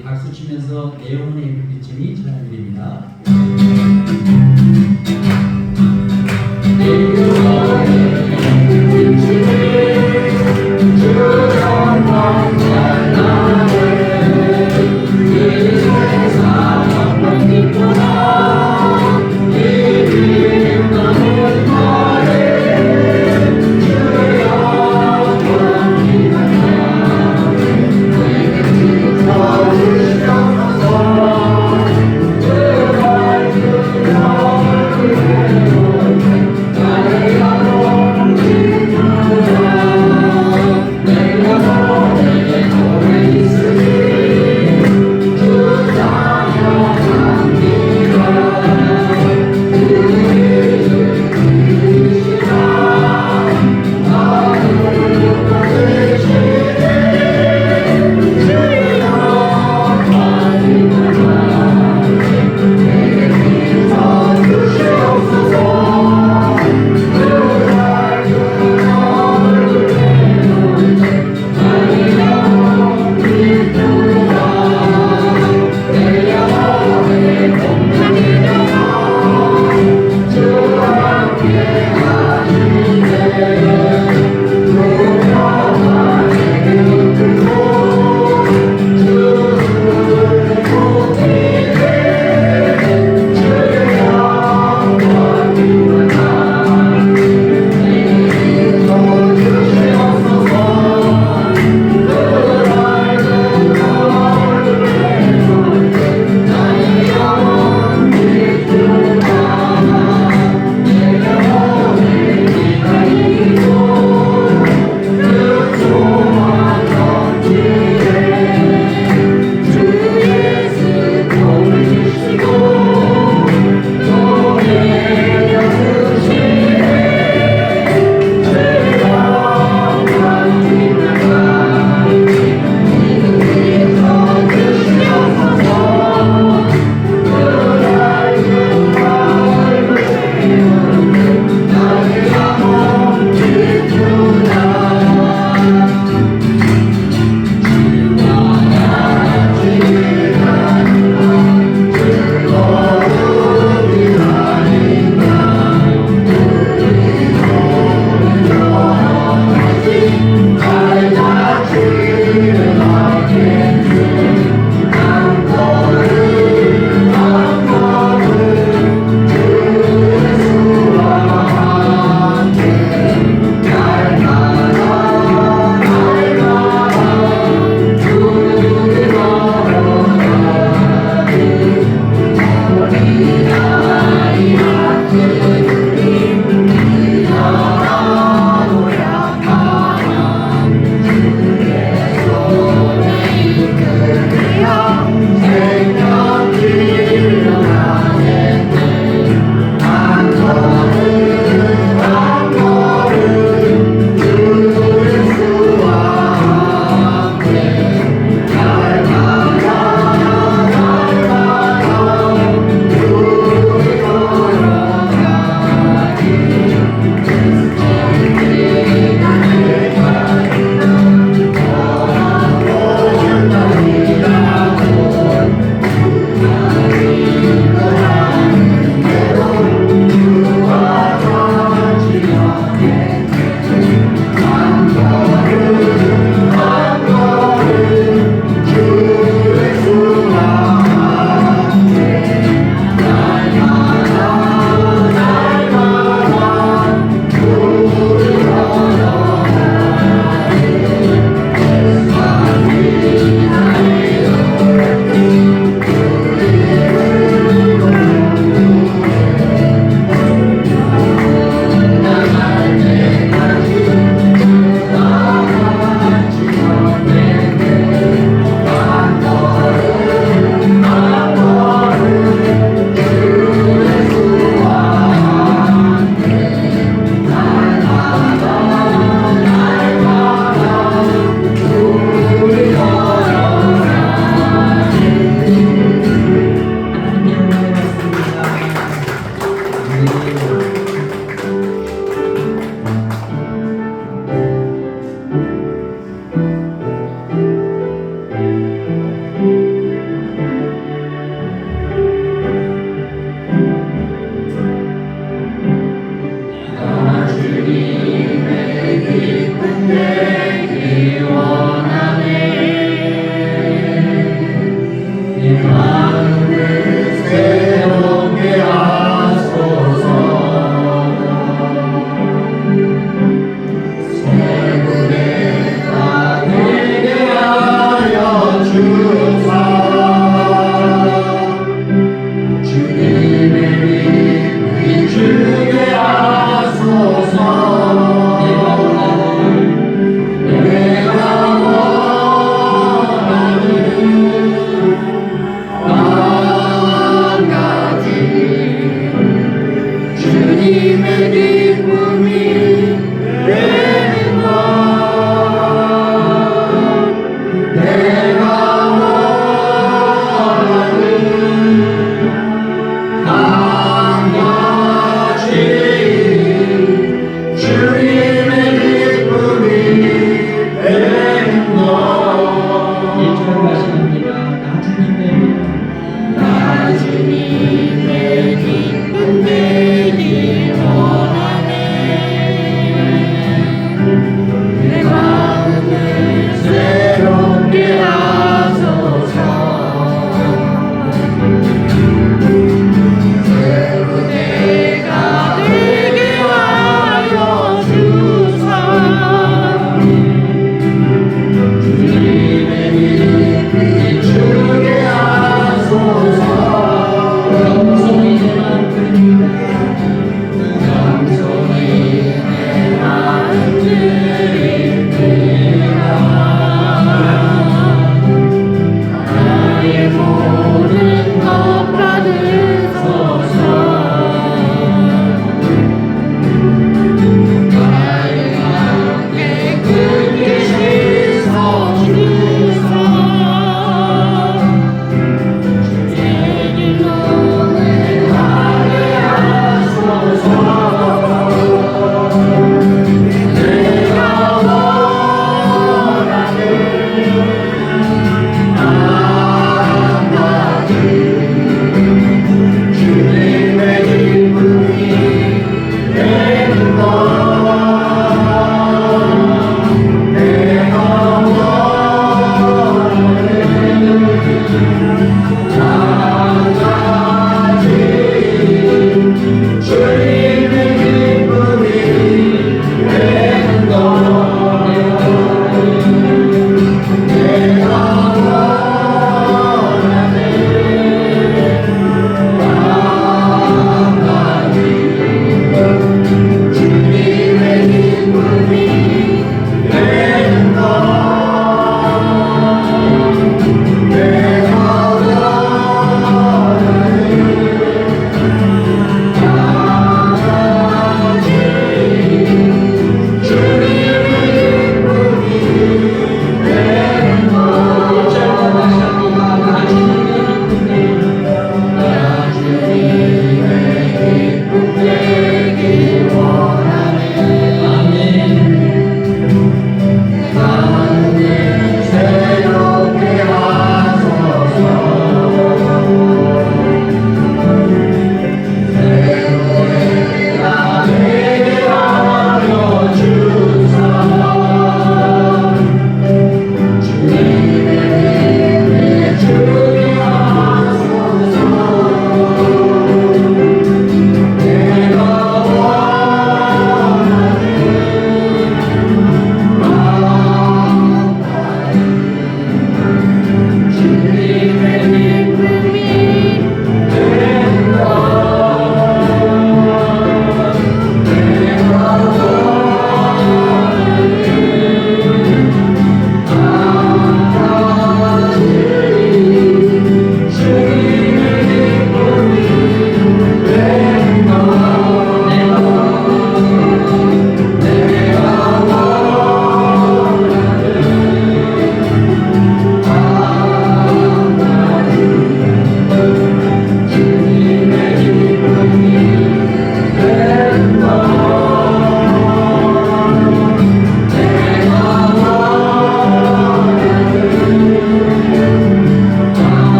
우리 박수 치면서 내용을 입으시니 찬양드립니다.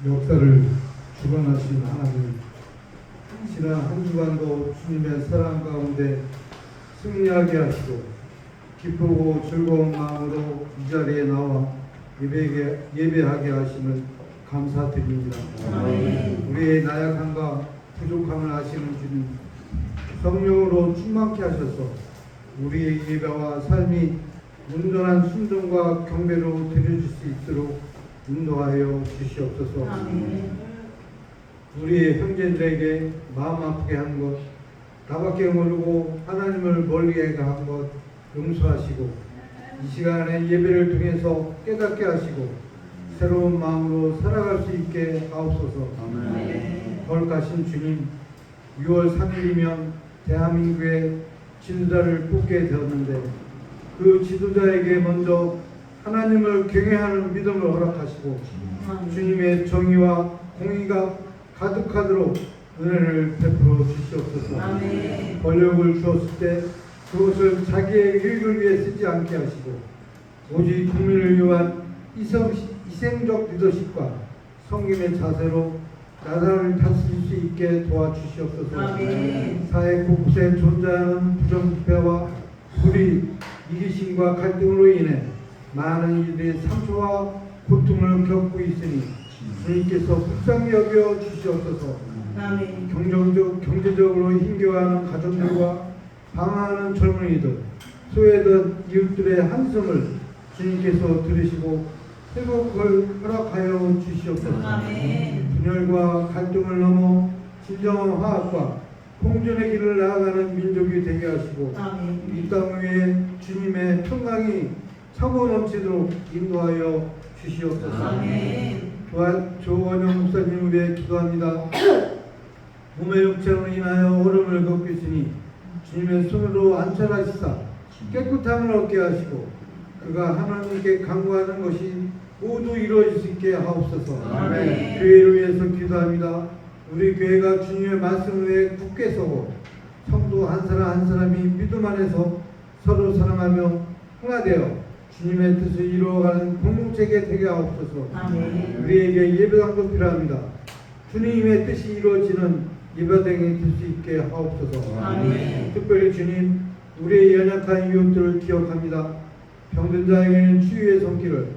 역사를 주관하신 하나님, 지난 한 주간도 주님의 사랑 가운데 승리하게 하시고 기쁘고 즐거운 마음으로 이 자리에 나와 예배하게 하심을 감사드립니다. 우리의 나약함과 부족함을 아시는 주님, 성령으로 충만케 하셔서 우리의 예배와 삶이 온전한 순종과 경배로 드려질 수 있도록 인도하여 주시옵소서. 우리의 형제들에게 마음 아프게 한 것, 나밖에 모르고 하나님을 멀리하게 한 것 용서하시고 이 시간에 예배를 통해서 깨닫게 하시고 새로운 마음으로 살아갈 수 있게 하옵소서. 거룩하신 주님, 6월 3일이면 대한민국의 지도자를 뽑게 되었는데 그 지도자에게 먼저 하나님을 경외하는 믿음을 허락하시고 주님의 정의와 공의가 가득하도록 은혜를 베풀어 주시옵소서. 권력을 주었을 때 그것을 자기의 일을 위해 쓰지 않게 하시고 오직 국민을 위한 희생적 리더십과 섬김의 자세로 나라를 다스릴 수 있게 도와주시옵소서. 사회 곳곳에 존재하는 부정부패와 불의, 이기심과 갈등으로 인해 많은 이들의 상처와 고통을 겪고 있으니 주님께서 불쌍히 여겨 주시옵소서. 경제적으로 힘겨워하는 가족들과 방황하는 젊은이들, 소외된 이웃들의 한숨을 주님께서 들으시고 회복을 허락하여 주시옵소서. 분열과 갈등을 넘어 진정한 화합과 공존의 길을 나아가는 민족이 되게 하시고 이 땅 위에 주님의 평강이 차고 넘치도록 인도하여 주시옵소서. 조원영 목사님을 위해 기도합니다. 몸의 육체로 인하여 어려움을 겪고 있으니 주님의 손으로 안전하시사 깨끗함을 얻게 하시고 그가 하나님께 간구하는 것이 모두 이루어질 수 있게 하옵소서. 교회를 위해서 기도합니다. 우리 교회가 주님의 말씀 위에 굳게 서고 성도 한 사람 한 사람이 믿음 안에서 서로 사랑하며 하나 되어 주님의 뜻을 이루어가는 공동체가 되게 하옵소서. 우리에게 예배당도 필요합니다. 주님의 뜻이 이루어지는 예배당이 될 수 있게 하옵소서. 특별히 주님, 우리의 연약한 이웃들을 기억합니다. 병든 자에게는 치유의 손길을,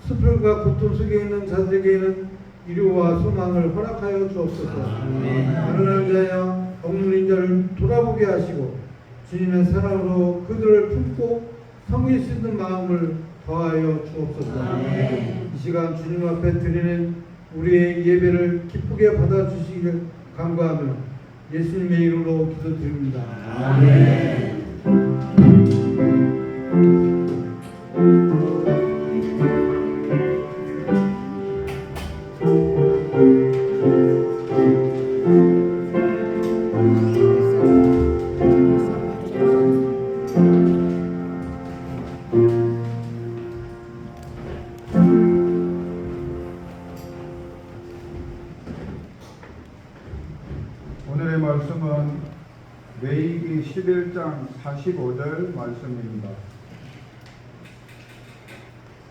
수풀과 고통 속에 있는 자들에게는 위로와 소망을 허락하여 주옵소서. 가난한 자야 억눌린 자를 돌아보게 하시고 주님의 사랑으로 그들을 품고 섬길 수 있는 마음을 더하여 주옵소서. 이 시간 주님 앞에 드리는 우리의 예배를 기쁘게 받아주시길 간구하며 예수님의 이름으로 기도드립니다. 아멘. 오늘의 말씀은 레위기 11장 45절 말씀입니다.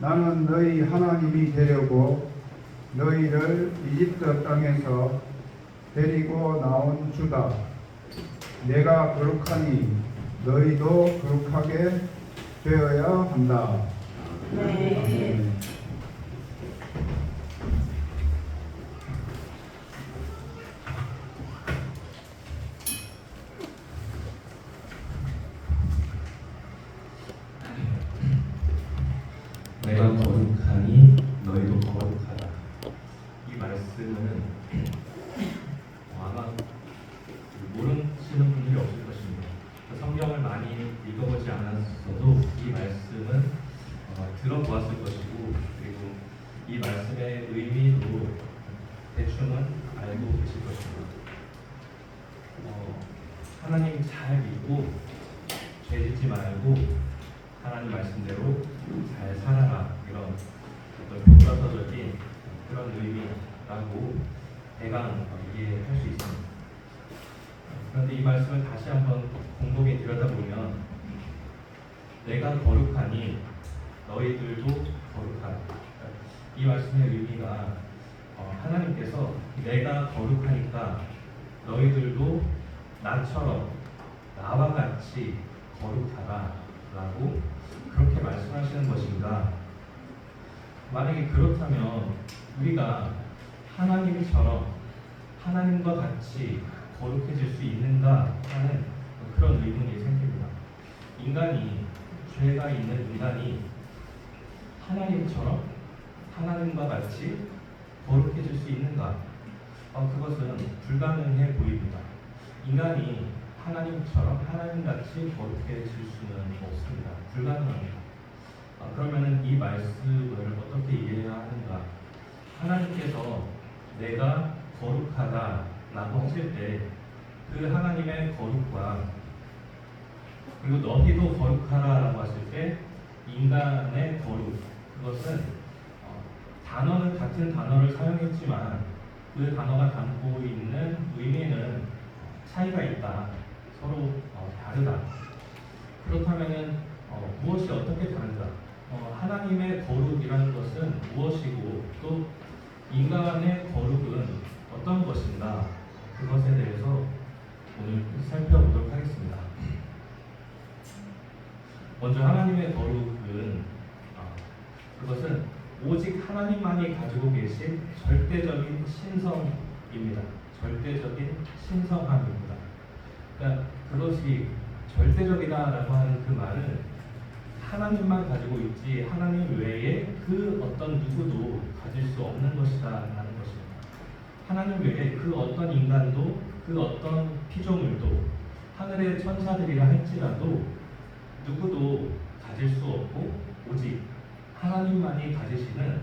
나는 너희 하나님이 되려고 너희를 이집트 땅에서 데리고 나온 주다. 내가 거룩하니 너희도 거룩하게 되어야 한다. 아멘. 내가 거룩하니 너희도 거룩하다. 이 말씀은 아마 모르시는 분들이 없을 것입니다. 성경을 많이 읽어보지 않았어도 이 말씀은 들어보았을 것이고, 그리고 이 말씀의 의미도 대충은 알고 계실 것입니다. 하나님 잘 믿고 죄 짓지 말고 하나님 말씀대로 잘 살아라, 이런 어떤 교과서적인 그런 의미라고 대강 이해할 수 있습니다. 그런데 이 말씀을 다시 한번 곰곰이 들여다보면 내가 거룩하니 너희들도 거룩하라. 이 말씀의 의미가 하나님께서 내가 거룩하니까 너희들도 나처럼 나와 같이 거룩하라 라고 그렇게 말씀하시는 것인가? 만약에 그렇다면 우리가 하나님처럼 하나님과 같이 거룩해질 수 있는가 하는 그런 의문이 생깁니다. 인간이, 죄가 있는 인간이 하나님처럼 하나님과 같이 거룩해질 수 있는가? 그것은 불가능해 보입니다. 인간이 하나님처럼 하나님같이 거룩해질 수는 없습니다. 불가능합니다. 그러면 이 말씀을 어떻게 이해해야 하는가? 하나님께서 내가 거룩하다라고 하실 때 그 하나님의 거룩과 그리고 너희도 거룩하라라고 하실 때 인간의 거룩, 그것은 단어는 같은 단어를 사용했지만 그 단어가 담고 있는 의미는 차이가 있다. 서로 다르다. 그렇다면은 무엇이 어떻게 다른가? 하나님의 거룩이라는 것은 무엇이고 또 인간의 거룩은 어떤 것인가? 그것에 대해서 오늘 살펴보도록 하겠습니다. 먼저 하나님의 거룩은 그것은 오직 하나님만이 가지고 계신 절대적인 신성입니다. 절대적인 신성함입니다. 그러니까 그것이 절대적이다라고 하는 그 말은 하나님만 가지고 있지 하나님 외에 그 어떤 누구도 가질 수 없는 것이다라는 것입니다. 하나님 외에 그 어떤 인간도 그 어떤 피조물도 하늘의 천사들이라 할지라도 누구도 가질 수 없고 오직 하나님만이 가지시는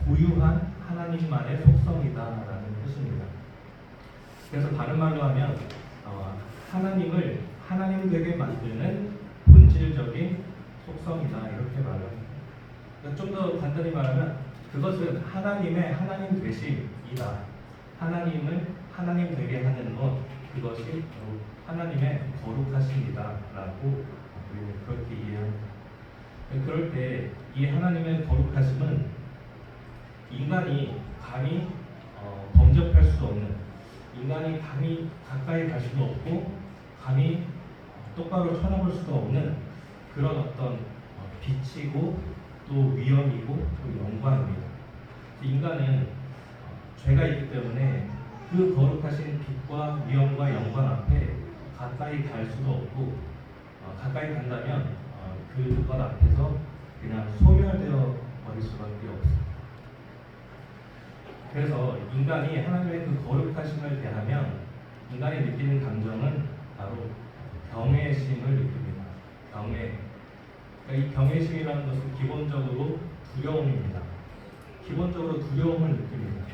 고유한 하나님만의 속성이다라는 뜻입니다. 그래서 다른 말로 하면 하나님을 하나님 되게 만드는 본질적인 속성이다 이렇게 말합니다. 그러니까 좀 더 간단히 말하면 그것은 하나님의 하나님 되심이다. 하나님을 하나님 되게 하는 것, 그것이 바로 하나님의 거룩하심이다라고 그렇게 이해합니다. 그럴 때 이 하나님의 거룩하심은 인간이 감히 범접할 수 없는, 인간이 감히 가까이 갈 수도 없고 감히 똑바로 쳐다볼 수도 없는 그런 어떤 빛이고 또 위엄이고 또 영광입니다. 인간은 죄가 있기 때문에 그 거룩하신 빛과 위엄과 영광 앞에 가까이 갈 수도 없고 가까이 간다면 그것 앞에서 그냥 소멸되어 버릴 수밖에 없습니다. 그래서 인간이 하나님의 그 거룩하심을 대하면 인간이 느끼는 감정은 바로 경외심을 느낍니다. 경외. 그러니까 이 경외심이라는 것은 기본적으로 두려움입니다. 기본적으로 두려움을 느낍니다.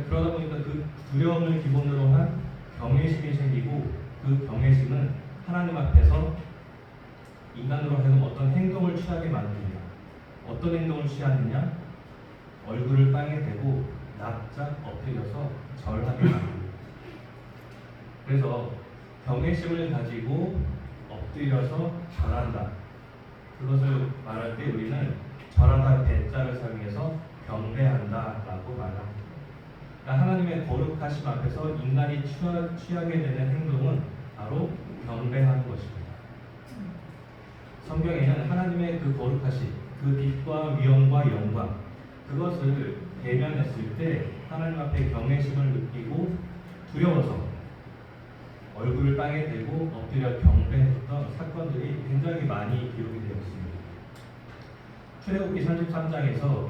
그러다 보니까 그 두려움을 기본으로 한 경외심이 생기고 그 경외심은 하나님 앞에서 인간으로 하여금 어떤 행동을 취하게 만듭니다. 어떤 행동을 취하느냐? 얼굴을 땅에 대고 납작 엎드려서 절하게 만듭니다. 그래서 경외심을 가지고 엎드려서 절한다. 그것을 말할 때 우리는 절하다 배자를 사용해서 경배한다라고 말합니다. 그러니까 하나님의 거룩하심 앞에서 인간이 취하게 되는 행동은 바로 경배하는 것입니다. 성경에는 하나님의 그 거룩하심, 그 빛과 위엄과 영광, 그것을 대면했을 때 하나님 앞에 경외심을 느끼고 두려워서 얼굴을 땅에 대고 엎드려 경배했던 사건들이 굉장히 많이 기록이 되어 있습니다. 출애굽기 33장에서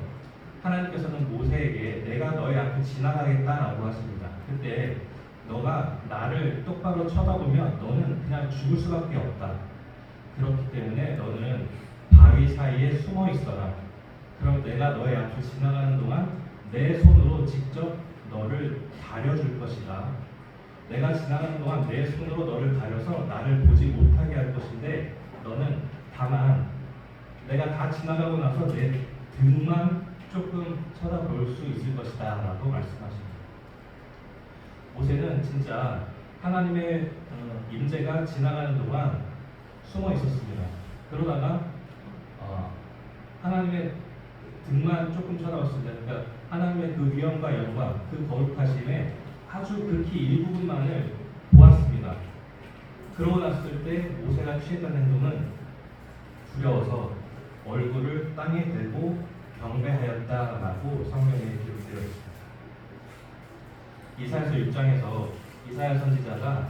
하나님께서는 모세에게 내가 너희 앞에 지나가겠다라고 하십니다. 그때 너가 나를 똑바로 쳐다보면 너는 그냥 죽을 수밖에 없다. 그렇기 때문에 너는 바위 사이에 숨어 있어라. 그럼 내가 너의 앞을 지나가는 동안 내 손으로 직접 너를 가려줄 것이다. 내가 지나가는 동안 내 손으로 너를 가려서 나를 보지 못하게 할 것인데 너는 다만 내가 다 지나가고 나서 내 등만 조금 쳐다볼 수 있을 것이다 라고 말씀하십니다. 모세는 진짜 하나님의 임재가 지나가는 동안 숨어 있었습니다. 그러다가 하나님의 등만 조금 쳐다봤습니다. 그러니까 하나님의 그 위엄과 영광, 그 거룩하심에 아주 극히 일부분만을 보았습니다. 그러고 났을 때 모세가 취했던 행동은 두려워서 얼굴을 땅에 대고 경배하였다라고 성경에 기록되어 있습니다. 이사야서 6장에서 이사야 선지자가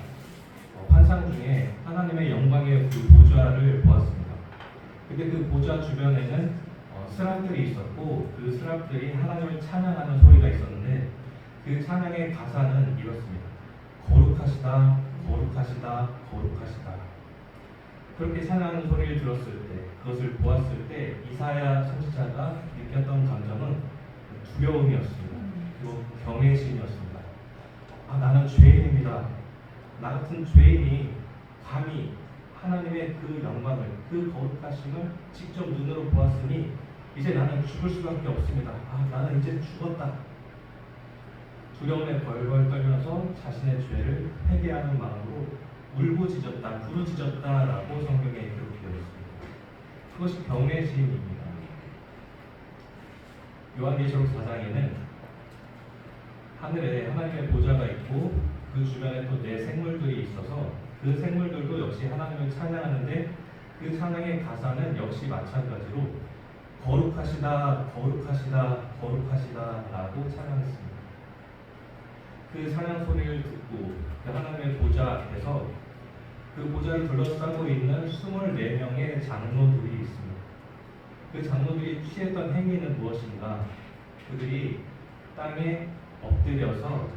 환상 중에 하나님의 영광의 그 보좌를 보았습니다. 근데 그 보좌 주변에는 스랍들이 있었고 그 스랍들이 하나님을 찬양하는 소리가 있었는데 그 찬양의 가사는 이렇습니다. 거룩하시다, 거룩하시다, 거룩하시다. 그렇게 찬양하는 소리를 들었을 때, 그것을 보았을 때 이사야 선지자가 느꼈던 감정은 두려움이었습니다. 그리고 경외심이었습니다. 나는 죄인입니다. 나 같은 죄인이 감히 하나님의 그 영광을, 그 거룩하심을 직접 눈으로 보았으니 이제 나는 죽을 수밖에 없습니다. 나는 이제 죽었다. 두려움에 벌벌 떨면서 자신의 죄를 회개하는 마음으로 울부짖었다, 부르짖었다라고 성경에 기록되어 있습니다. 그것이 경외심입니다. 요한계시록 4장에는 하늘에 하나님의 보좌가 있고 그 주변에 또 네 생물들이 있어서 그 생물들도 역시 하나님을 찬양하는데 그 찬양의 가사는 역시 마찬가지로 거룩하시다, 거룩하시다, 거룩하시다 라고 찬양했습니다. 그 찬양 소리를 듣고 그 하나님의 보좌 앞에서 그 보좌를 둘러싸고 있는 24명의 장로들이 있습니다. 그 장로들이 취했던 행위는 무엇인가? 그들이 땅에 엎드려서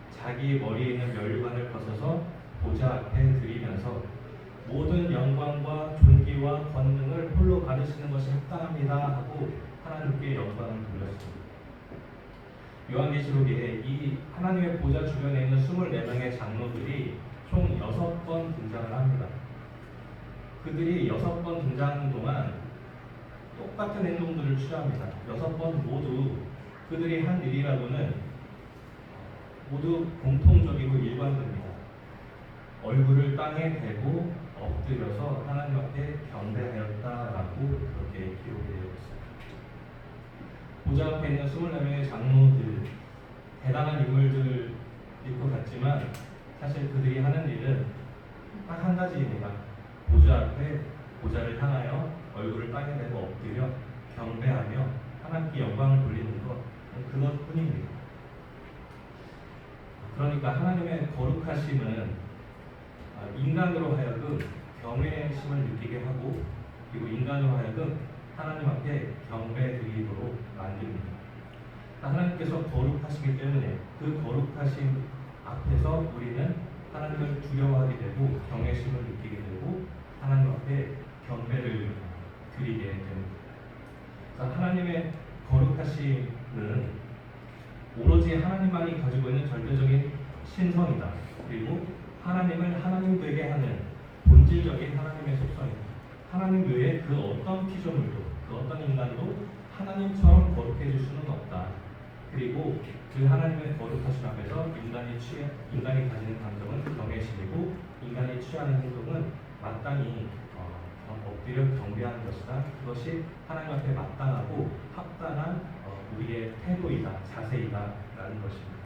자기 머리에 있는 면류관을 벗어서 보좌 앞에 드리면서 모든 영광과 존귀와 권능을 홀로 받으시는 것이 합당합니다 하고 하나님께 영광을 돌렸습니다. 요한계시록에 이 하나님의 보좌 주변에 있는 24명의 장로들이 총 6번 등장을 합니다. 그들이 6번 등장하는 동안 똑같은 행동들을 취합니다. 6번 모두 그들이 한 일이라고는 모두 공통적이고 일관됩니다. 얼굴을 땅에 대고 엎드려서 하나님 앞에 경배하였다라고 그렇게 기록되어 있습니다. 보좌 앞에 있는 24명의 장로들, 대단한 인물들일 것 같지만 사실 그들이 하는 일은 딱 한 가지입니다. 보좌 앞에 보좌를 향하여 얼굴을 땅에 대고 엎드려 경배하며 하나님께 영광을 돌리는 것, 그것뿐입니다. 그러니까 하나님의 거룩하심은 인간으로 하여금 경외심을 느끼게 하고 그리고 인간으로 하여금 하나님 앞에 경배드리도록 만듭니다. 하나님께서 거룩하시기 때문에 그 거룩하심 앞에서 우리는 하나님을 두려워하게 되고 경외심을 느끼게 되고 하나님 앞에 경배를 드리게 됩니다. 하나님의 거룩하심은 오로지 하나님만이 가지고 있는 절대적인 신성이다. 그리고 하나님을 하나님 되게 하는 본질적인 하나님의 속성입니다. 하나님 외에 그 어떤 피조물도, 그 어떤 인간도 하나님처럼 거룩해질 수는 없다. 그리고 그 하나님의 거룩하심 앞에서 인간이 가지는 감정은 경외심이고 인간이 취하는 행동은 마땅히 엎드려 경배하는 것이다. 그것이 하나님 앞에 마땅하고 합당한 우리의 태도이다, 자세이다라는 것입니다.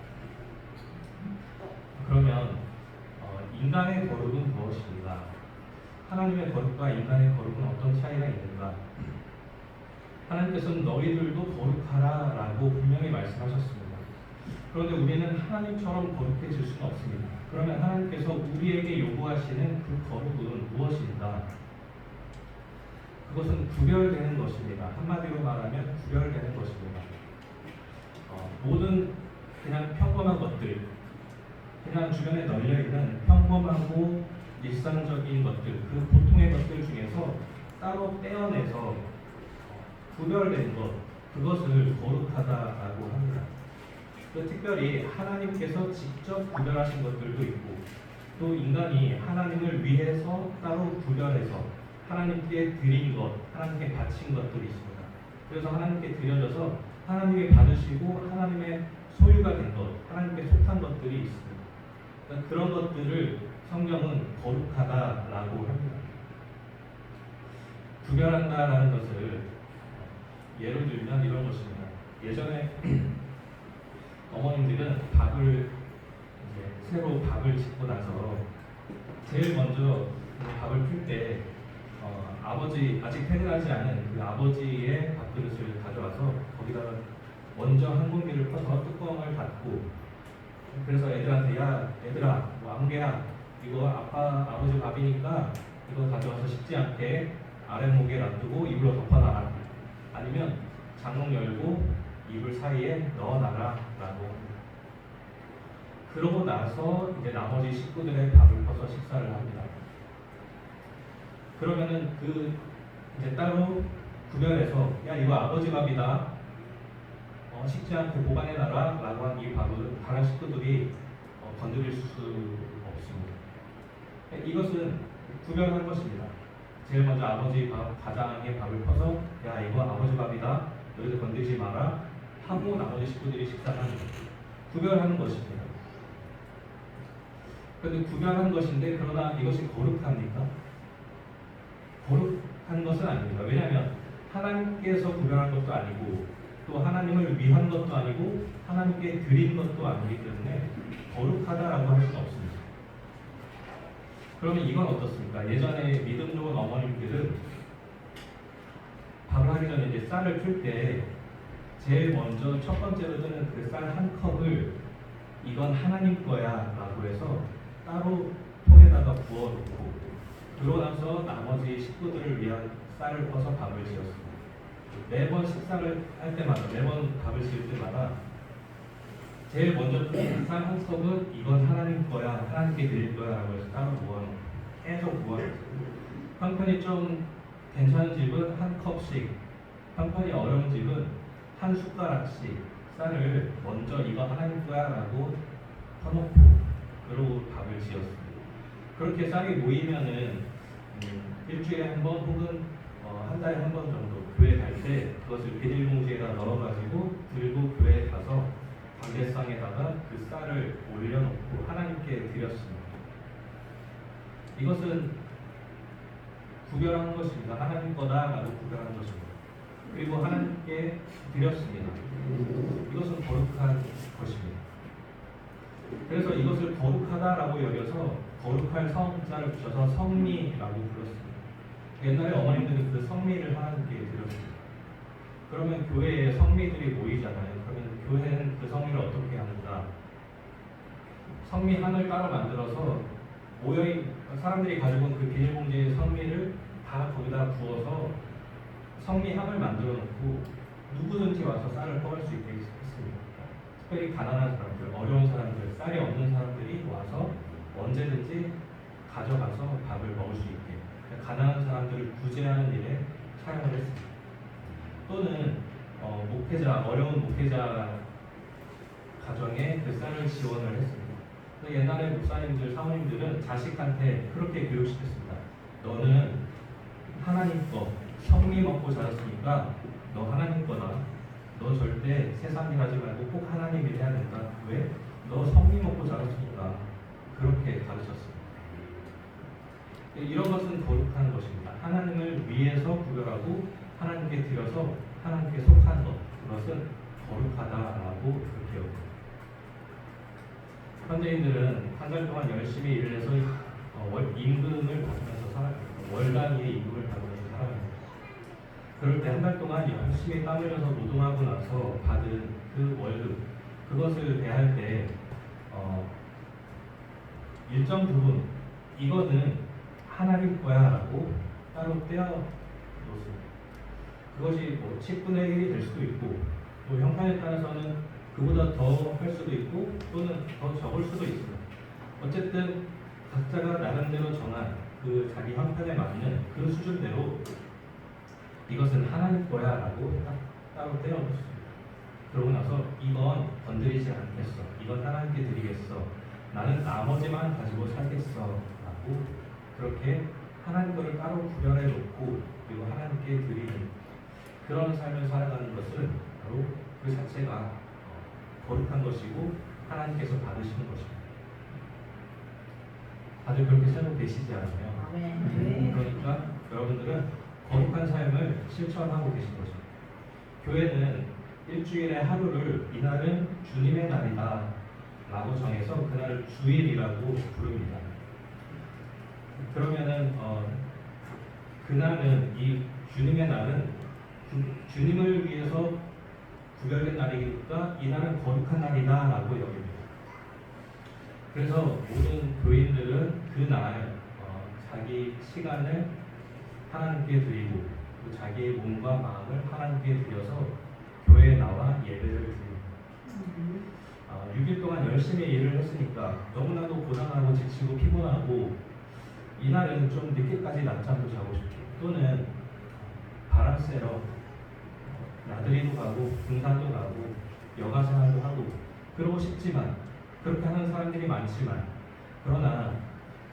그러면 인간의 거룩은 무엇인가? 하나님의 거룩과 인간의 거룩은 어떤 차이가 있는가? 하나님께서는 너희들도 거룩하라라고 분명히 말씀하셨습니다. 그런데 우리는 하나님처럼 거룩해질 수는 없습니다. 그러면 하나님께서 우리에게 요구하시는 그 거룩은 무엇인가? 그것은 구별되는 것입니다. 한마디로 말하면 구별되는 것입니다. 모든 그냥 평범한 것들, 그냥 주변에 널려있는 평범하고 일상적인 것들, 그 보통의 것들 중에서 따로 떼어내서 구별된 것, 그것을 거룩하다라고 합니다. 특별히 하나님께서 직접 구별하신 것들도 있고 또 인간이 하나님을 위해서 따로 구별해서 하나님께 드린 것, 하나님께 바친 것들이 있습니다. 그래서 하나님께 드려져서 하나님이 받으시고 하나님의 소유가 된 것, 하나님께 속한 것들이 있습니다. 그러니까 그런 것들을 성경은 거룩하다라고 합니다. 구별한다라는 것을 예를 들면 이런 것입니다. 예전에 어머님들은 새로 밥을 짓고 나서 제일 먼저 밥을 풀 때 아버지 아직 퇴근하지 않은 그 아버지의 밥그릇을 가져와서 거기다가 먼저 한 공기를 퍼서 뚜껑을 닫고, 그래서 애들한테 야 얘들아 왕개야 이거 아버지 밥이니까 이거 가져와서 식지 않게 아랫목에 놔두고 이불로 덮어놔라, 아니면 장롱 열고 이불 사이에 넣어놔라 라고 합니다. 그러고 나서 이제 나머지 식구들의 밥을 퍼서 식사를 합니다. 그러면은 이제 따로 구별해서 야 이거 아버지 밥이다, 식지 않고 보관해놔라 라고 한 이 밥을 다른 식구들이 건드릴 수 없습니다. 이것은 구별한 것입니다. 제일 먼저 아버지 밥, 가장의 밥을 퍼서 야 이거 아버지 밥이다, 너희들 건드리지 마라 하고 나머지 식구들이 식사하는 것, 구별하는 것입니다. 그런데 구별한 것인데 그러나 이것이 거룩합니까? 거룩한 것은 아닙니다. 왜냐하면 하나님께서 구별한 것도 아니고 또 하나님을 위한 것도 아니고 하나님께 드린 것도 아니기 때문에 거룩하다라고 할 수는 없습니다. 그러면 이건 어떻습니까? 예전에 믿음 좋은 어머님들은 밥을 하기 전에 이제 쌀을 풀 때 제일 먼저 첫 번째로 뜨는 그 쌀 한 컵을 이건 하나님 거야 라고 해서 따로 통에다가 부어놓고, 그러고 나서 나머지 식구들을 위한 쌀을 퍼서 밥을 지었습니다. 매번 식사를 할 때마다, 매번 밥을 지을 때마다 제일 먼저 뜨는 쌀 한 컵은 이건 하나님 거야, 하나님께 드릴 거야 라고 해서 따로 모아놓고 계속 모아놓고, 형편이 좀 괜찮은 집은 한 컵씩, 형편이 어려운 집은 한 숟가락씩 쌀을 먼저 이거 하나님 거야 라고 퍼놓고 그러고 밥을 지었습니다. 그렇게 쌀이 모이면은 일주일에 한 번 혹은 한 달에 한 번 정도 교회 갈 때 그것을 비닐봉지에다 넣어가지고 들고 교회에 가서 관계상에다가 그 쌀을 올려놓고 하나님께 드렸습니다. 이것은 구별한 것입니다. 하나님 거다라고 구별한 것입니다. 그리고 하나님께 드렸습니다. 이것은 거룩한 것입니다. 그래서 이것을 거룩하다라고 여겨서 거룩할 성자를 붙여서 성미라고 불렀습니다. 옛날에 어머님들은 그 성미를 하나님께 드렸습니다. 그러면 교회에 성미들이 모이잖아요. 그러면 교회는 그 성미를 어떻게 합니까? 성미함을 따로 만들어서 사람들이 가지고 온 그 비닐봉지의 성미를 다 거기다 부어서 성미함을 만들어 놓고 누구든지 와서 쌀을 퍼갈 수 있게 했습니다. 특별히 가난한 사람들, 어려운 사람들, 쌀이 없는 사람들이 와서 언제든지 가져가서 밥을 먹을 수 있게, 가난한 사람들을 구제하는 일에 사용을 했습니다. 또는 어려운 목회자 가정에 그 쌀을 지원을 했습니다. 옛날에 목사님들, 사모님들은 자식한테 그렇게 교육시켰습니다. 너는 하나님 거, 성미 먹고 자랐으니까 너 하나님 거다. 너 절대 세상 일 하지 말고 꼭 하나님 일 해야 된다. 왜? 너 성미 먹고 자랐으니까. 그렇게 가르쳤습니다. 이런 것은 거룩한 것입니다. 하나님을 위해서 구별하고 하나님께 드려서 하나님께 속한 것, 그것은 거룩하다라고 그렇게 여깁니다. 현대인들은 한 달 동안 열심히 일을 해서 임금을 받으면서 살아갑니다. 월 단위의 임금을 받으면서 살아갑니다. 그럴 때 한 달 동안 열심히 땀 흘려서 노동하고 나서 받은 그 월급, 그것을 대할 때 일정 부분 이거는 하나님 거야 라고 따로 떼어 놓습니다. 그것이 10분의 1이 될 수도 있고 또 형편에 따라서는 그보다 더 할 수도 있고 또는 더 적을 수도 있습니다. 어쨌든 각자가 나름대로 정한 그 자기 형편에 맞는 그 수준대로 이것은 하나님 거야 라고 따로 떼어 놓습니다. 그러고 나서 이건 건드리지 않겠어, 이건 하나님께 드리겠어, 나는 나머지만 가지고 살겠어 라고 그렇게 하나님 거를 따로 구별해 놓고 그리고 하나님께 드리는 그런 삶을 살아가는 것은 바로 그 자체가 거룩한 것이고 하나님께서 받으시는 것입니다. 다들 그렇게 살고 계시지 않아요? 아멘. 그러니까 여러분들은 거룩한 삶을 실천하고 계신 거죠. 교회는 일주일의 하루를 이날은 주님의 날이다 라고 정해서 그날을 주일이라고 부릅니다. 그러면은 그날은 이 주님의 날은 주님을 위해서 구별된 날이니까 이 날은 거룩한 날이다 라고 여깁니다. 그래서 모든 교인들은 그날 자기 시간을 하나님께 드리고 또 자기의 몸과 마음을 하나님께 드려서 교회에 나와 예배를 드립니다. 6일 동안 열심히 일을 했으니까 너무나도 고단하고 지치고 피곤하고 이날은 좀 늦게까지 낮잠도 자고 싶고 또는 바람 쐬러 나들이도 가고 등산도 가고 여가 생활도 하고 그러고 싶지만 그렇게 하는 사람들이 많지만 그러나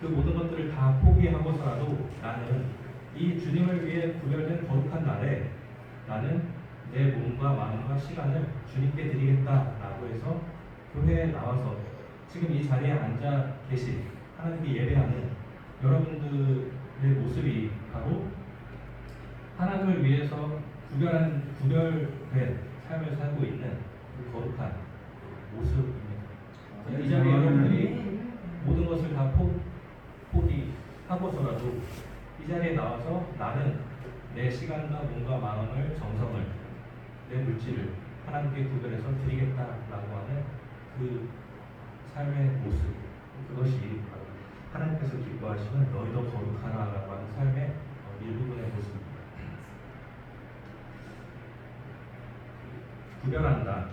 그 모든 것들을 다 포기하고서라도 나는 이 주님을 위해 구별된 거룩한 날에 나는 내 몸과 마음과 시간을 주님께 드리겠다라고 해서 교회에 나와서 지금 이 자리에 앉아 계신 하나님께 예배하는 여러분들의 모습이 바로 하나님을 위해서 구별된 삶을 살고 있는 그 거룩한 모습입니다. 이 자리에 여러분들이 모든 것을 다 포기하고서라도 이 자리에 나와서 나는 내 시간과 몸과 마음을 정성을 내 물질을 하나님께 구별해서 드리겠다라고 하는 그 삶의 모습 그것이 바로 하나님께서 기뻐하시는 너희도 거룩하라라고 하는 삶의 일부분의 모습입니다. 구별한다.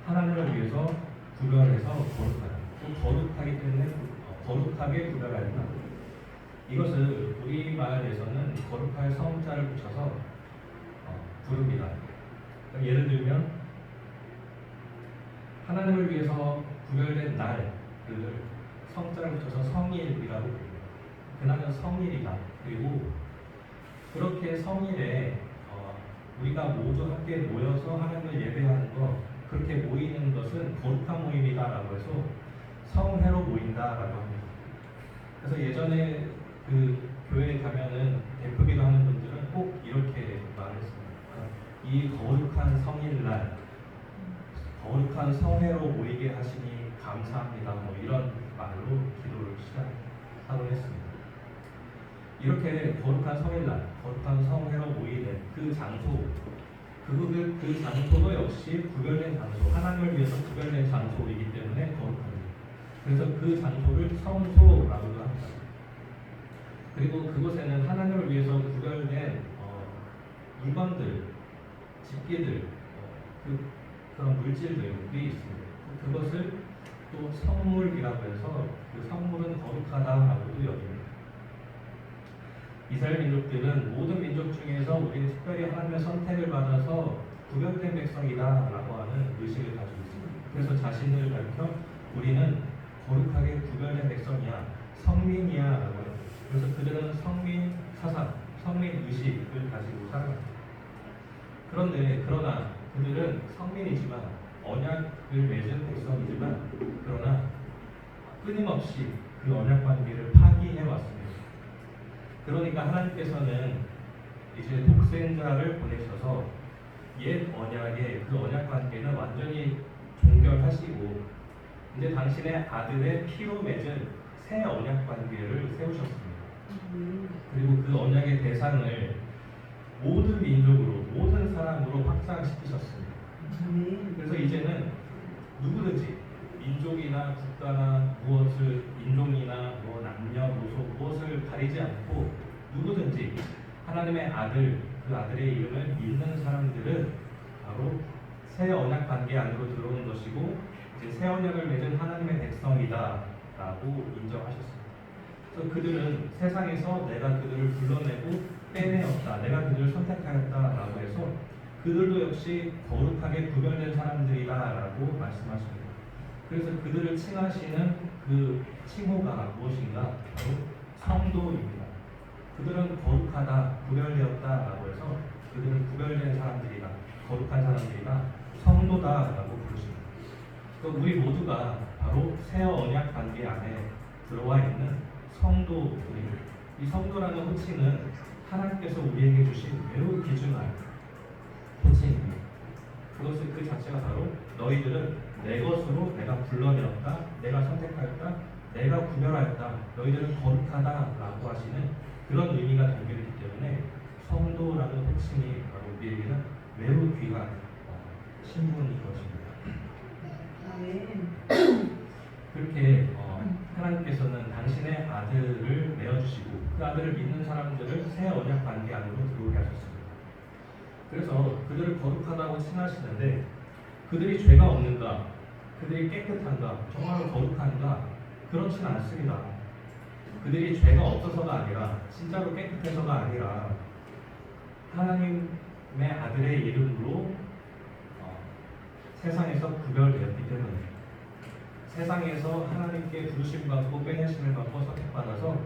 하나님을 위해서 구별해서 거룩하다. 또 거룩하기 때문에 거룩하게 구별한다. 이것을 우리말에서는 거룩할 성자를 붙여서 부릅니다. 예를 들면 하나님을 위해서 구별된 날을 성자를 붙여서 성일이라고 부릅니다. 그날은 성일이다. 그리고 그렇게 성일에 우리가 모두 함께 모여서 하나님을 예배하는 것 그렇게 모이는 것은 거룩한 모임이다라고 해서 성회로 모인다라고 합니다. 그래서 예전에 그 교회에 가면은 대표기도 하는 분들은 꼭 이렇게 말했습니다. 이 거룩한 성일날 거룩한 성회로 모이게 하시니 감사합니다. 뭐 이런 말로 기도를 시작하곤 했습니다. 이렇게 거룩한 성일날, 거룩한 성회로 모이는 그 장소, 그 장소도 역시 구별된 장소, 하나님을 위해서 구별된 장소이기 때문에 거룩합니다. 그래서 그 장소를 성소라고도 합니다. 그리고 그곳에는 하나님을 위해서 구별된 물건들, 집기들, 그런 물질들이 있습니다. 그것을 또 성물이라고 해서 그 성물은 거룩하다라고도 여깁니다. 이스라엘 민족들은 모든 민족 중에서 우리는 특별히 하나님의 선택을 받아서 구별된 백성이다라고 하는 의식을 가지고 있습니다. 그래서 자신을 가리켜 우리는 거룩하게 구별된 백성이야, 성민이야라고 합니다. 그래서 그들은 성민 사상, 성민 의식을 가지고 살아갑니다. 그러나 그들은 성민이지만 언약을 맺은 백성이지만 그러나 끊임없이 그 언약 관계를 파기해 왔습니다. 그러니까 하나님께서는 이제 독생자를 보내셔서 옛 언약의 그 언약 관계는 완전히 종결하시고 이제 당신의 아들의 피로 맺은 새 언약 관계를 세우셨습니다. 그리고 그 언약의 대상을 모든 민족으로 모든 사람으로 확장시키셨습니다. 그래서 이제는 누구든지 민족이나 국가나 무엇을 인종이나 뭐 남녀 노소 무엇을 가리지 않고 누구든지 하나님의 아들 그 아들의 이름을 믿는 사람들은 바로 새 언약 관계 안으로 들어오는 것이고 이제 새 언약을 맺은 하나님의 백성이다라고 인정하셨습니다. 그래서 그들은 세상에서 내가 그들을 불러내고 빼내었다, 내가 그들을 선택하였다라고 해서 그들도 역시 거룩하게 구별된 사람들이다라고 말씀하십니다. 그래서 그들을 칭하시는 그 칭호가 무엇인가? 바로 성도입니다. 그들은 거룩하다, 구별되었다라고 해서 그들은 구별된 사람들이다, 거룩한 사람들이다, 성도다라고 부르십니다. 그러니까 우리 모두가 바로 새 언약 관계 안에 들어와 있는 성도들입니다. 이 성도라는 호칭은 하나님께서 우리에게 주신 매우 귀중한 호칭입니다. 그것은 그 자체가 바로 너희들은 내 것으로 내가 불러내었다, 내가 선택하였다, 내가 구별하였다, 너희들은 거룩하다라고 하시는 그런 의미가 담겨있기 때문에 성도라는 호칭이 바로 우리에게는 매우 귀한 신분인 것입니다. 그렇게 하나님께서는 당신의 아들을 내어주시고 그 아들을 믿는 사람들을 새 언약 관계 안으로 들어오게 하셨습니다. 그래서 그들을 거룩하다고 칭하시는데 그들이 죄가 없는가? 그들이 깨끗한가? 정말 거룩한가? 그렇지는 않습니다. 그들이 죄가 없어서가 아니라 진짜로 깨끗해서가 아니라 하나님의 아들의 이름으로 세상에서 구별되었기 때문에 세상에서 하나님께 부르심 받고 빼내심을 받고 선택받아서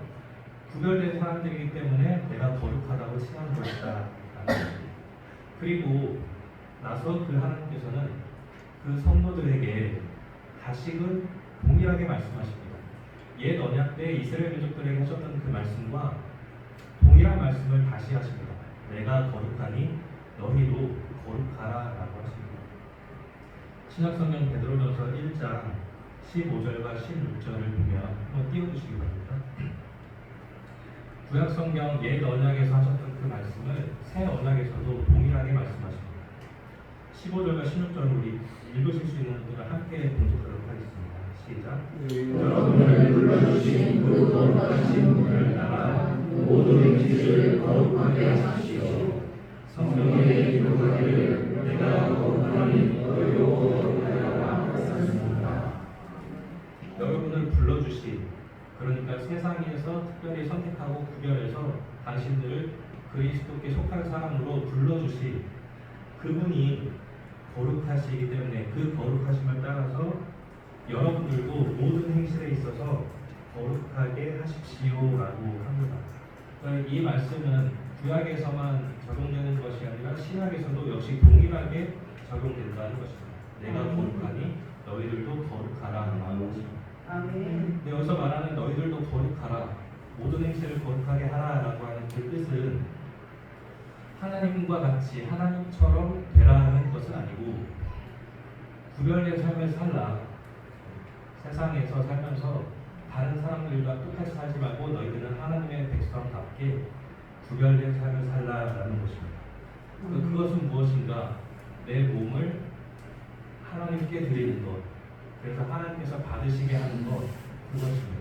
구별된 사람들이기 때문에 내가 거룩하다고 칭하는 것이다. 그리고 나서 그 하나님께서는 그 성도들에게 다시금 동일하게 말씀하십니다. 옛 언약 때 이스라엘 민족들에게 하셨던 그 말씀과 동일한 말씀을 다시 하십니다. 내가 거룩하니 너희도 거룩하라라고 하십니다. 신약성경 베드로전서 1장 15절과 16절을 보면 한번 띄워주시기 바랍니다. 구약성경 옛 언약에서 하셨던 그 말씀을 새 언약에서도 동일하게 말씀하십니다. 15절과 16절을 우리 읽으실 수 있는 분들은 함께 봉독하도록 하겠습니다. 시작. 여러분을 불러주신 그 거룩하신 분을 따라 모든 행실을 거룩하게 하십시오. 성경에 기록하기를 내가 거룩하니 너희도 거룩하라고 하셨습니다. 여러분을 불러주신, 그러니까 세상에서 특별히 선택하고 구별해서 당신들을 그리스도께 속한 사람으로 불러주신 그분이 거룩하시기 때문에 그 거룩하심을 따라서 여러분들도 모든 행실에 있어서 거룩하게 하십시오라고 합니다. 그러니까 이 말씀은 구약에서만 적용되는 것이 아니라 신약에서도 역시 동일하게 적용된다는 것입니다. 내가 거룩하니 너희들도 거룩하라는 것입니다. 근데 여기서 말하는 너희들도 거룩하라, 모든 행실을 거룩하게 하라라고 하는 그 뜻은 하나님과 같이 하나님처럼 되라 하는 것은 아니고 구별된 삶을 살라. 세상에서 살면서 다른 사람들과 똑같이 살지 말고 너희들은 하나님의 백성답게 구별된 삶을 살라라는 것입니다. 그것은 무엇인가? 내 몸을 하나님께 드리는 것, 그래서 하나님께서 받으시게 하는 것, 그것입니다.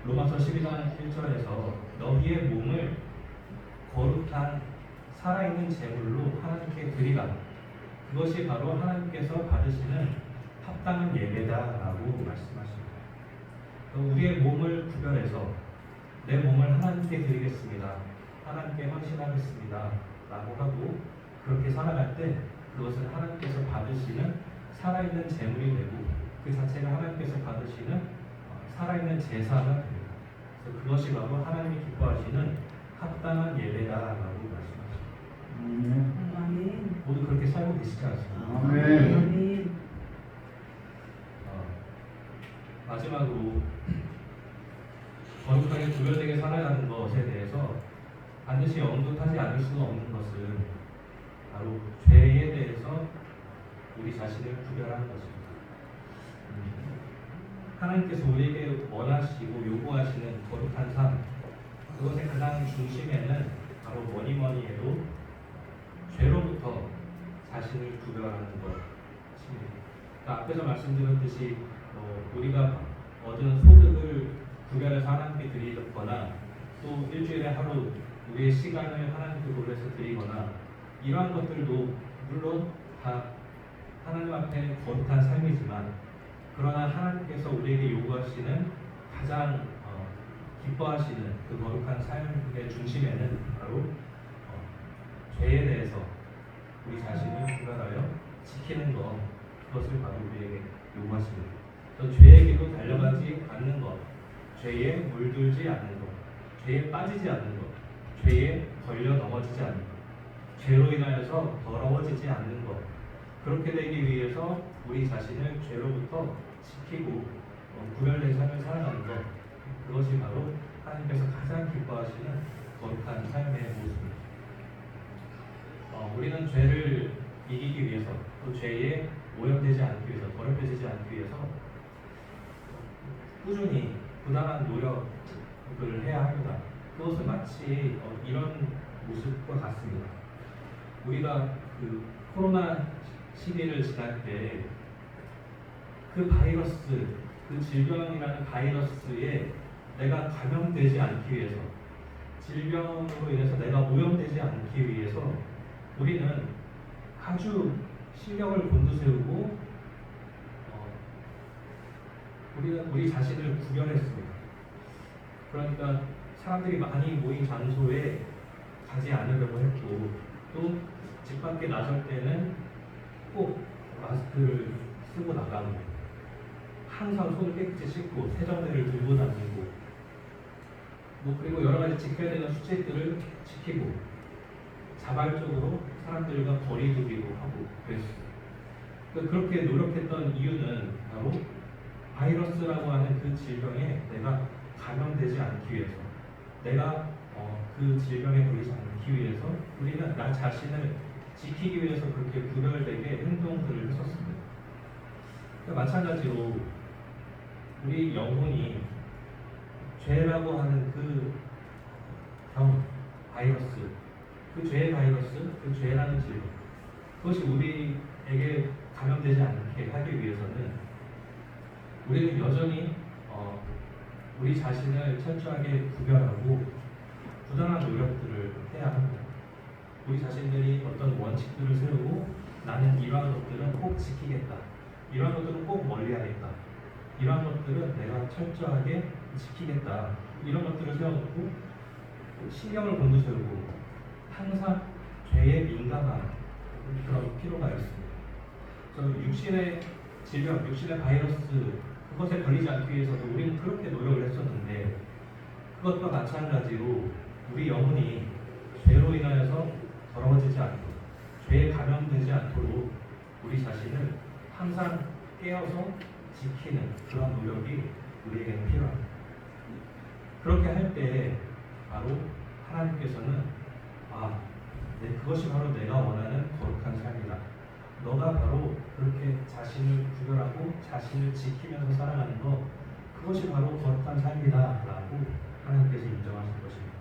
로마서 12장 1절에서 너희의 몸을 거룩한 살아있는 제물로 하나님께 드리라. 그것이 바로 하나님께서 받으시는 합당한 예배다라고 말씀하십니다. 우리의 몸을 구별해서 내 몸을 하나님께 드리겠습니다, 하나님께 헌신하겠습니다 라고 하고 그렇게 살아갈 때 그것은 하나님께서 받으시는 살아있는 제물이 되고 그 자체가 하나님께서 받으시는 살아있는 제사가 됩니다. 그래서 그것이 바로 하나님이 기뻐하시는 합당한 예배다라고 말씀하십니다. 모두 그렇게 살고 계시지 않습니까? 아멘. 마지막으로 거룩하게 구별되게 살아야 하는 것에 대해서 반드시 언급하지 않을 수가 없는 것은 바로 죄에 대해서 우리 자신을 구별하는 것입니다. 하나님께서 우리에게 원하시고 요구하시는 거룩한 삶, 그것의 가장 중심에는 바로 뭐니 해도 죄로부터 자신을 구별하는 것입니다. 그러니까 앞에서 말씀드렸듯이 우리가 얻은 소득을 구별해서 하나님께 드리거나 또 일주일에 하루 우리의 시간을 하나님께 돌려서 드리거나 이러한 것들도 물론 다 하나님 앞에 거룩한 삶이지만 그러나 하나님께서 우리에게 요구하시는 가장 기뻐하시는 그 거룩한 삶의 중심에는 바로 죄에 대해서 우리 자신을 구별하여 지키는 것, 그것을 바로 우리에게 요구하십니다. 또 죄의 길로 달려가지 않는 것, 죄에 물들지 않는 것, 죄에 빠지지 않는 것, 죄에 걸려 넘어지지 않는 것, 죄로 인하여서 더러워지지 않는 것, 그렇게 되기 위해서 우리 자신을 죄로부터 지키고 구별된 삶을 살아가는 것, 그것이 바로 하나님께서 가장 기뻐하시는 거룩한 삶의 모습입니다. 우리는 죄를 이기기 위해서, 또 죄에 오염되지 않기 위해서, 더럽혀지지 않기 위해서 꾸준히 부단한 노력을 해야 합니다. 그것은 마치 이런 모습과 같습니다. 우리가 그 코로나 시기를 지날 때 그 바이러스, 그 질병이라는 바이러스에 내가 감염되지 않기 위해서, 질병으로 인해서 내가 오염되지 않기 위해서 우리는 아주 신경을 곤두세우고 우리 자신을 구별했습니다. 그러니까 사람들이 많이 모인 장소에 가지 않으려고 했고, 또 집 밖에 나설 때는 꼭 마스크를 쓰고 나가고, 항상 손을 깨끗이 씻고 세정대를 들고 다니고, 그리고 여러 가지 지켜야 되는 수칙들을 지키고, 자발적으로 사람들과 거리 두기도 하고 그랬어요. 그렇게 노력했던 이유는 바로 바이러스라고 하는 그 질병에 내가 감염되지 않기 위해서, 내가 그 질병에 걸리지 않기 위해서 우리는 나 자신을 지키기 위해서 그렇게 구별되게 행동들을 했었습니다. 마찬가지로 우리 영혼이 죄라고 하는 그 병, 바이러스, 그 죄의 바이러스, 그 죄라는 질병, 그것이 우리에게 감염되지 않게 하기 위해서는 우리는 여전히 우리 자신을 철저하게 구별하고 부단한 노력들을 해야 합니다. 우리 자신들이 어떤 원칙들을 세우고, 나는 이러한 것들은 꼭 지키겠다, 이러한 것들은 꼭 멀리하겠다, 이러한 것들은 내가 철저하게 지키겠다, 이런 것들을 세워놓고 신경을 곤두세우고 항상 죄에 민감한 그런 필요가 있습니다. 그래서 육신의 질병, 육신의 바이러스, 그것에 걸리지 않기 위해서도 우리는 그렇게 노력을 했었는데, 그것과 마찬가지로 우리 영혼이 죄로 인하여서 더러워지지 않고 죄에 감염되지 않도록 우리 자신을 항상 깨어서 지키는 그런 노력이 우리에게는 필요합니다. 그렇게 할 때 바로 하나님께서는 그것이 바로 내가 원하는 거룩한 삶이다, 너가 바로 그렇게 자신을 구별하고 자신을 지키면서 살아가는 것, 그것이 바로 거룩한 삶이다 라고 하나님께서 인정하신 것입니다.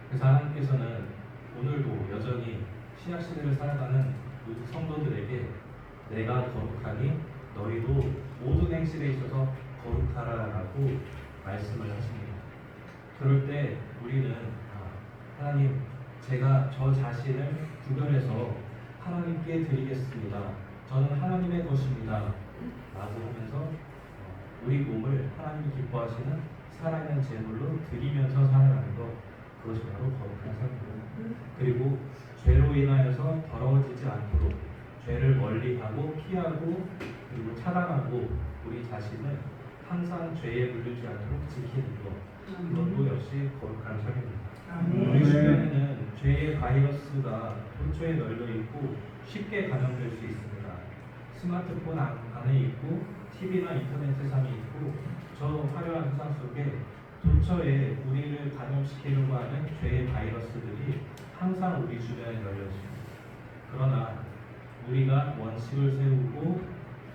그래서 하나님께서는 오늘도 여전히 신약시대를 살아가는 성도들에게 내가 거룩하니 너희도 모든 행실에 있어서 거룩하라 라고 말씀을 하십니다. 그럴 때 우리는 하나님, 제가 저 자신을 구별해서 하나님께 드리겠습니다, 저는 하나님의 것입니다 라고 하면서 우리 몸을 하나님이 기뻐하시는 살아있는 제물로 드리면서 살아가는 것, 그것이 바로 거룩한 삶입니다. 그리고 죄로 인하여서 더러워지지 않도록 죄를 멀리하고 피하고 그리고 차단하고 우리 자신을 항상 죄에 물들지 않도록 지키는 것, 그것도 역시 거룩한 삶입니다. 우리 주변에는 죄의 바이러스가 도처에 널려 있고 쉽게 감염될 수 있습니다. 스마트폰 안에 있고 TV나 인터넷 세상에 있고 저 화려한 세상 속에 도처에 우리를 감염시키려고 하는 죄의 바이러스들이 항상 우리 주변에 널려 있습니다. 그러나 우리가 원칙을 세우고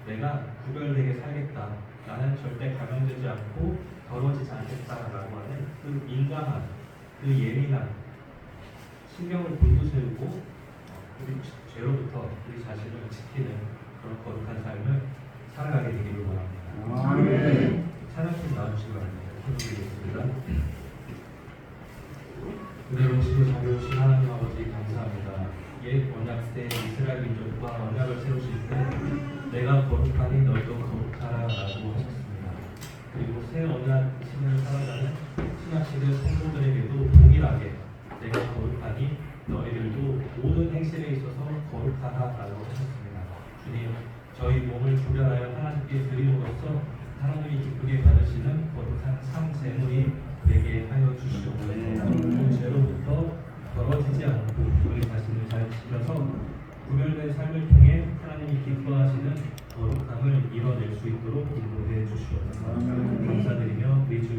내가 구별되게 살겠다, 나는 절대 감염되지 않고 더러워지지 않겠다라고 하는 그 민감한, 그 예민한 신경을 곤두세우고 우리 죄로부터 우리 자신을 지키는 그런 거룩한 삶을 살아가게 되기를 바랍니다. 아멘. 찬양팀 나와주시기 바랍니다. 기도드리겠습니다. 은혜로우시고 자비로우신 하나님 아버지 감사합니다. 옛 언약때 이스라엘 민족과 언약을 세우실 때 내가 거룩하니 너희도 거룩하라 라고 하셨습니다. 그리고 새 언약 신을 살아가는 신약시대 성도들에게도 동일하게 내가 거룩하니 너희들도 모든 행실에 있어서 거룩하라 라고 하셨습니다. 주님, 저희 몸을 구별하여 하나님께 드림으로써 하나님이 기쁘게 받으시는 거룩한 상 제물이 되게 하여 주시옵소서. 그 죄로부터 더러워지지 않고 우리 자신을 잘 지켜서 구별된 삶을 통해 하나님이 기뻐하시는 거룩함을 이뤄낼 수 있도록 인도해 주시옵소서. 감사드리며 우리 주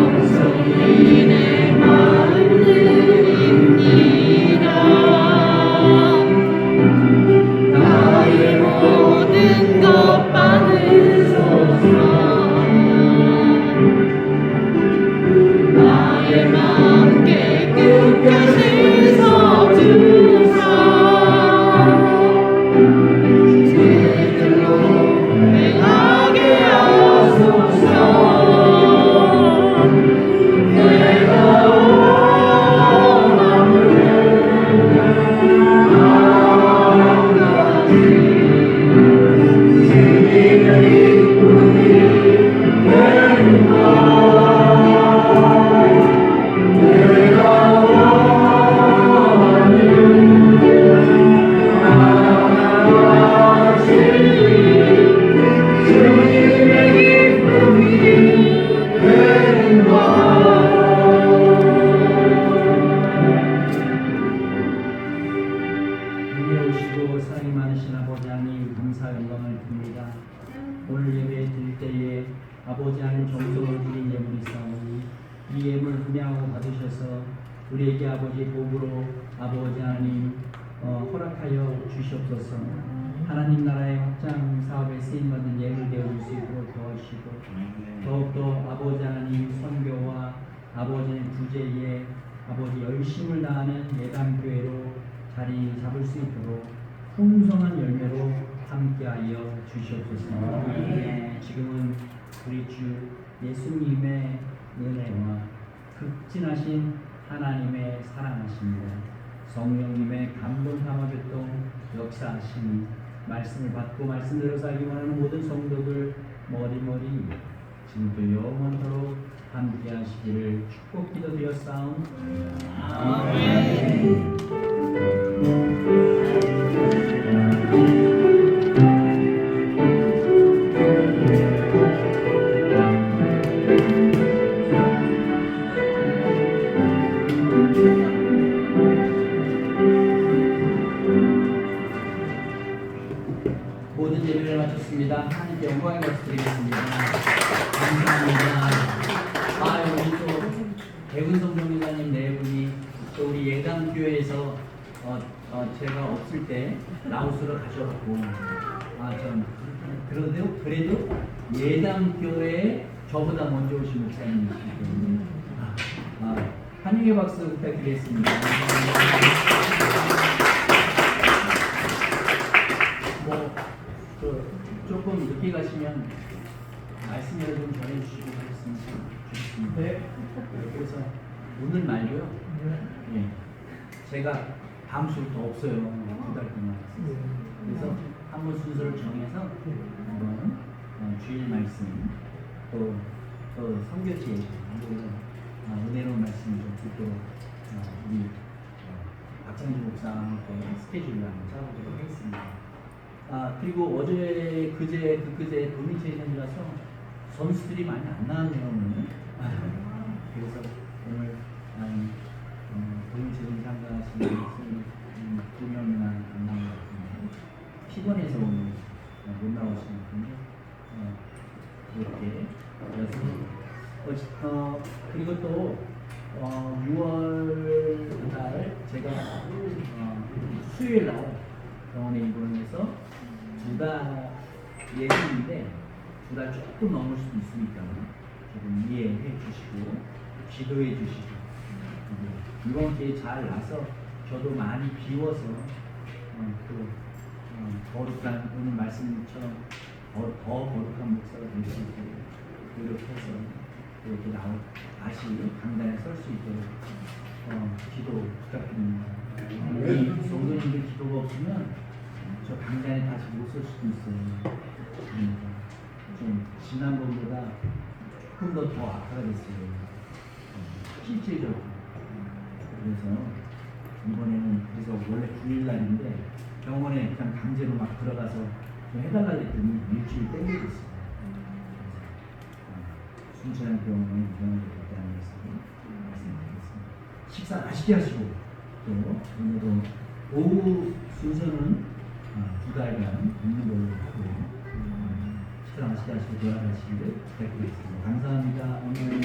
평소인의 마음들입니다. 나의 모든 것 받으소서. 나의 마음 깨끗게 씻어주사. 죄들로 행하게 하소서. 내가 원함을 한 가지 주님의 기쁨이 되는 것. 내가 원하는 하나같이 주님의 기쁨이 되는 것. 은혜로우시고 사랑이 많으신 아버지 하나님 감사 영광을 드립니다. 오늘 예배 드릴 때에 아버지 하나님 정성을 드린 예물이 있사오니 이 예물 분양하고 받으셔서 우리에게 아버지 복으로 아버지 하나님 허락하여 주시옵소서. 하나님 나라의 확장 사업에 쓰임받는 예물 되어줄 수 있도록 도와주시고 더욱더 아버지 하나님 선교와 아버지 하나님 구제에 아버지 열심을 다하는 예담교회로 자리 잡을 수 있도록 풍성한 열매로 함께하여 주시옵소서. 지금은 우리 주 예수님의 은혜와 극진하신 하나님의 사랑하심과 성령님의 감동 감화교통 역사하심이 말씀을 받고 말씀대로 살기 원하는 모든 성도들 머리머리 지금도 영원토록 함께하시기를 축복 기도드렸사옵. 아멘. 모든 예배를 마쳤습니다. 하나님께 영광의 박수 드리겠습니다. 감사합니다. 우리 또 백은성 정리사님 네 분이 또 우리 예담교회에서 제가 없을 때 라오스를 가셔갖고 전 그래도 예담교회에 저보다 먼저 오신 목사님이시기 때문에 환영의 박수 부탁드리겠습니다. 조금 늦게 가시면 말씀을 좀 전해주시고 하셨으면 좋겠습니다. 네. 그래서 오늘 말고요. 예. 제가 다음 주부터 없어요. 2달 동안. 그래서 한번 순서를 정해서 한번 주일 말씀 또 선교지 은혜로운 말씀을 좀 듣도록 우리 박상주 목사님과 스케줄을 한번 짜보도록 하겠습니다. 그리고 어제 그제 도미체전이라서 선수들이 많이 안 나왔네요 오늘. 그래서 오늘 도미체전 참가하시는 선수는 2명이나 안 나온 것 같은데 피곤해서 오늘 못 나오시는 분들 그렇게 그래서 그리고 또 6월 달 제가 수요일 날 병원에 입원해서 2달 예정인데 2달 조금 넘을 수도 있으니까 조금 이해해 주시고 기도해 주시고 이번 기회에 잘 나서 저도 많이 비워서 또 거룩한 오늘 말씀처럼 더 거룩한 목사가 될 수 있도록 노력해서 이렇게 다시 강단에 설 수 있도록 기도 부탁드립니다. 우리 성도님들 기도가 없으면 저 강단에 다시 못 설 수도 있어요. 그러니까 좀 지난번보다 조금 더 악화가 됐어요. 실질적으로. 그래서 이번에는 원래 9일 날인데 병원에 그냥 강제로 막 들어가서 좀 해달라 했더니 일주일 땡기고 있어요. 순천향 병원에 입원을 했다는 말씀드리겠습니다. 식사 맛있게 하시고 또 오늘도 오후 순서는 두 달간 있는 걸로 하고요. 시간 아시다시피 돌아가시기를 부탁드리겠습니다. 감사합니다. 오늘